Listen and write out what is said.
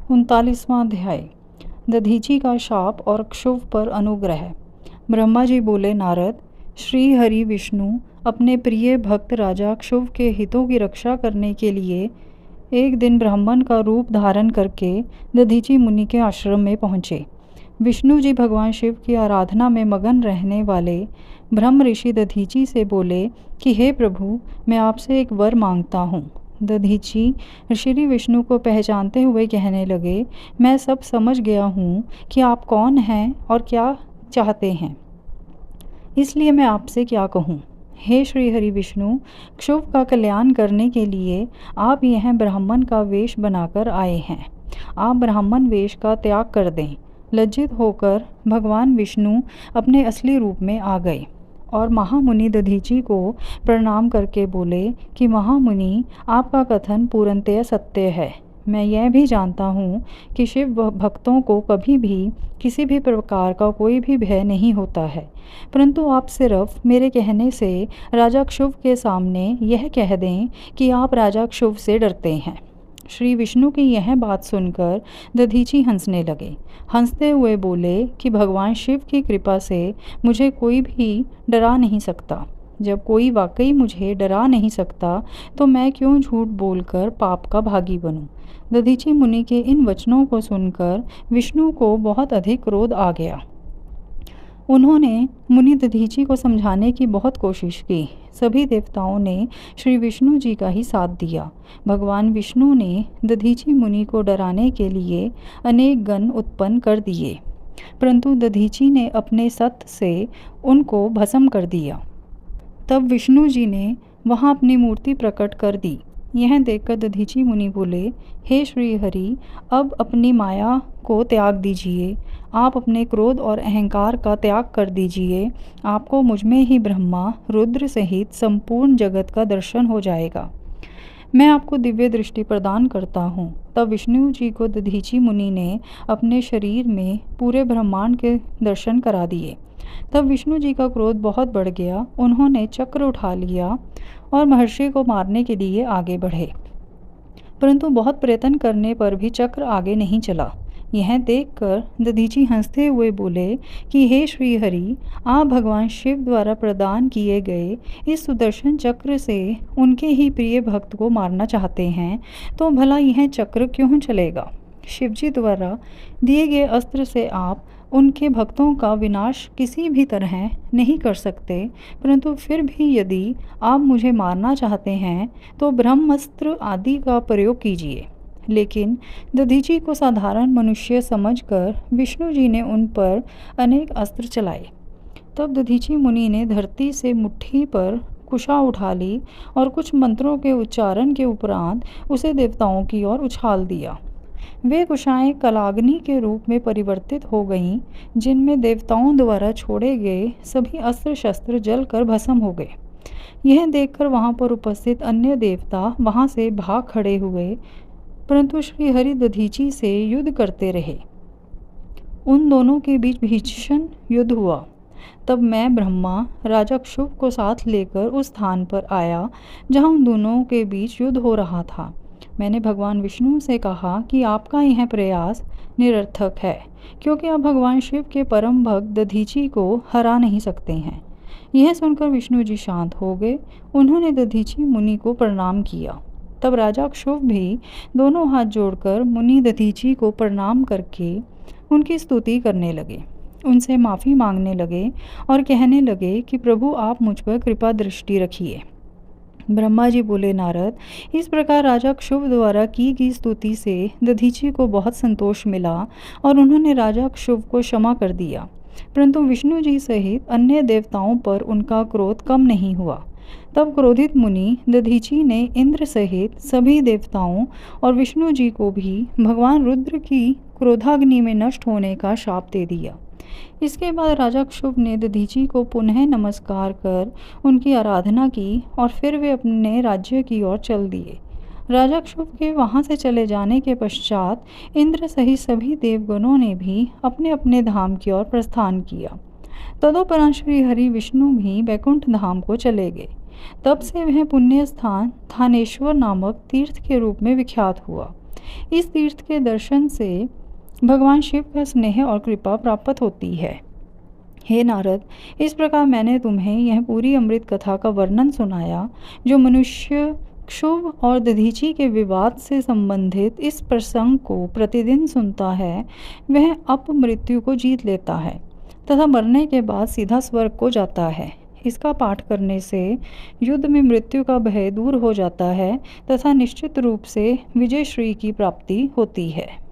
39वां अध्याय। दधीची का शाप और क्षुभ पर अनुग्रह। ब्रह्मा जी बोले, नारद, श्री हरि विष्णु अपने प्रिय भक्त राजा क्षुभ के हितों की रक्षा करने के लिए एक दिन ब्राह्मण का रूप धारण करके दधीची मुनि के आश्रम में पहुँचे। विष्णु जी भगवान शिव की आराधना में मगन रहने वाले ब्रह्म ऋषि दधीची से बोले कि हे प्रभु, मैं आपसे एक वर मांगता हूँ। दधीची श्री विष्णु को पहचानते हुए कहने लगे, मैं सब समझ गया हूँ कि आप कौन हैं और क्या चाहते हैं, इसलिए मैं आपसे क्या कहूँ। हे श्री हरि विष्णु, क्षुभ का कल्याण करने के लिए आप यह ब्राह्मण का वेश बनाकर आए हैं। आप ब्राह्मण वेश का त्याग कर दें। लज्जित होकर भगवान विष्णु अपने असली रूप में आ गए और महामुनि दधीची को प्रणाम करके बोले कि महामुनि, आपका कथन पूर्णतः सत्य है। मैं यह भी जानता हूँ कि शिव भक्तों को कभी भी किसी भी प्रकार का कोई भी भय नहीं होता है, परंतु आप सिर्फ मेरे कहने से राजा क्षुभ के सामने यह कह दें कि आप राजा क्षुभ से डरते हैं। श्री विष्णु की यह बात सुनकर दधीची हंसने लगे। हंसते हुए बोले कि भगवान शिव की कृपा से मुझे कोई भी डरा नहीं सकता। जब कोई वाकई मुझे डरा नहीं सकता तो मैं क्यों झूठ बोलकर पाप का भागी बनूं। दधीची मुनि के इन वचनों को सुनकर विष्णु को बहुत अधिक क्रोध आ गया। उन्होंने मुनि दधीची को समझाने की बहुत कोशिश की। सभी देवताओं ने श्री विष्णु जी का ही साथ दिया। भगवान विष्णु ने दधीची मुनि को डराने के लिए अनेक गण उत्पन्न कर दिए, परंतु दधीची ने अपने सत्य से उनको भस्म कर दिया। तब विष्णु जी ने वहाँ अपनी मूर्ति प्रकट कर दी। यह देखकर दधीची मुनि बोले, हे श्री हरि, अब अपनी माया को त्याग दीजिए। आप अपने क्रोध और अहंकार का त्याग कर दीजिए। आपको मुझमें ही ब्रह्मा रुद्र सहित संपूर्ण जगत का दर्शन हो जाएगा। मैं आपको दिव्य दृष्टि प्रदान करता हूँ। तब विष्णु जी को दधीची मुनि ने अपने शरीर में पूरे ब्रह्मांड के दर्शन करा दिए। तब विष्णु जी का क्रोध बहुत बढ़ गया। उन्होंने चक्र उठा लिया और महर्षि को मारने के लिए आगे बढ़े, परंतु बहुत प्रयत्न करने पर भी चक्र आगे नहीं चला। यह देखकर दधीची हंसते हुए बोले कि हे श्री हरि, आप भगवान शिव द्वारा प्रदान किए गए इस सुदर्शन चक्र से उनके ही प्रिय भक्त को मारना चाहते हैं, तो भला यह चक्र क्यों चलेगा। शिवजी द्वारा दिए गए अस्त्र से आप उनके भक्तों का विनाश किसी भी तरह नहीं कर सकते, परंतु फिर भी यदि आप मुझे मारना चाहते हैं तो ब्रह्मास्त्र आदि का प्रयोग कीजिए। लेकिन दधीची को साधारण मनुष्य समझकर विष्णु जी ने उन पर अनेक अस्त्र चलाए। तब दधीची मुनि ने धरती से मुट्ठी पर कुशा उठा ली और कुछ मंत्रों के उच्चारण के उपरांत उसे देवताओं की ओर उछाल दिया। वे कुशाएं कलाग्नि के रूप में परिवर्तित हो गईं, जिनमें देवताओं द्वारा छोड़े गए सभी अस्त्र शस्त्र जलकर भस्म हो गए। यह देखकर वहां पर उपस्थित अन्य देवता वहां से भाग खड़े हुए, परंतु श्री हरि दधीची से युद्ध करते रहे। उन दोनों के बीच भीषण युद्ध हुआ। तब मैं ब्रह्मा राजा क्षुभ को साथ लेकर उस स्थान पर आया जहां उन दोनों के बीच युद्ध हो रहा था। मैंने भगवान विष्णु से कहा कि आपका यह प्रयास निरर्थक है, क्योंकि आप भगवान शिव के परम भक्त दधीची को हरा नहीं सकते हैं। यह सुनकर विष्णु जी शांत हो गए। उन्होंने दधीची मुनि को प्रणाम किया। तब राजा क्षुभ भी दोनों हाथ जोड़कर मुनि दधीची को प्रणाम करके उनकी स्तुति करने लगे, उनसे माफ़ी मांगने लगे और कहने लगे कि प्रभु, आप मुझ पर कृपा दृष्टि रखिए। ब्रह्मा जी बोले, नारद, इस प्रकार राजा क्षुभ द्वारा की गई स्तुति से दधीची को बहुत संतोष मिला और उन्होंने राजा क्षुभ को क्षमा कर दिया, परंतु विष्णु जी सहित अन्य देवताओं पर उनका क्रोध कम नहीं हुआ। तब क्रोधित मुनि दधीची ने इंद्र सहित सभी देवताओं और विष्णु जी को भी भगवान रुद्र की क्रोधाग्नि में नष्ट होने का शाप दे दिया। इसके बाद राजा क्षुभ ने दधीची को पुनः नमस्कार कर उनकी आराधना की और फिर वे अपने राज्य की ओर चल दिए। राजा क्षुभ के वहाँ से चले जाने के पश्चात इंद्र सहित सभी देवगणों ने भी अपने अपने धाम की ओर प्रस्थान किया। तदोपरांत श्री हरि विष्णु भी वैकुंठ धाम को चले गए। तब से वह पुण्य स्थान थानेश्वर नामक तीर्थ के रूप में विख्यात हुआ। इस तीर्थ के दर्शन से भगवान शिव का स्नेह और कृपा प्राप्त होती है। हे नारद, इस प्रकार मैंने तुम्हें यह पूरी अमृत कथा का वर्णन सुनाया। जो मनुष्य क्षुभ और दधीचि के विवाद से संबंधित इस प्रसंग को प्रतिदिन सुनता है, वह अपमृत्यु को जीत लेता है तथा मरने के बाद सीधा स्वर्ग को जाता है। इसका पाठ करने से युद्ध में मृत्यु का भय दूर हो जाता है तथा निश्चित रूप से विजय श्री की प्राप्ति होती है।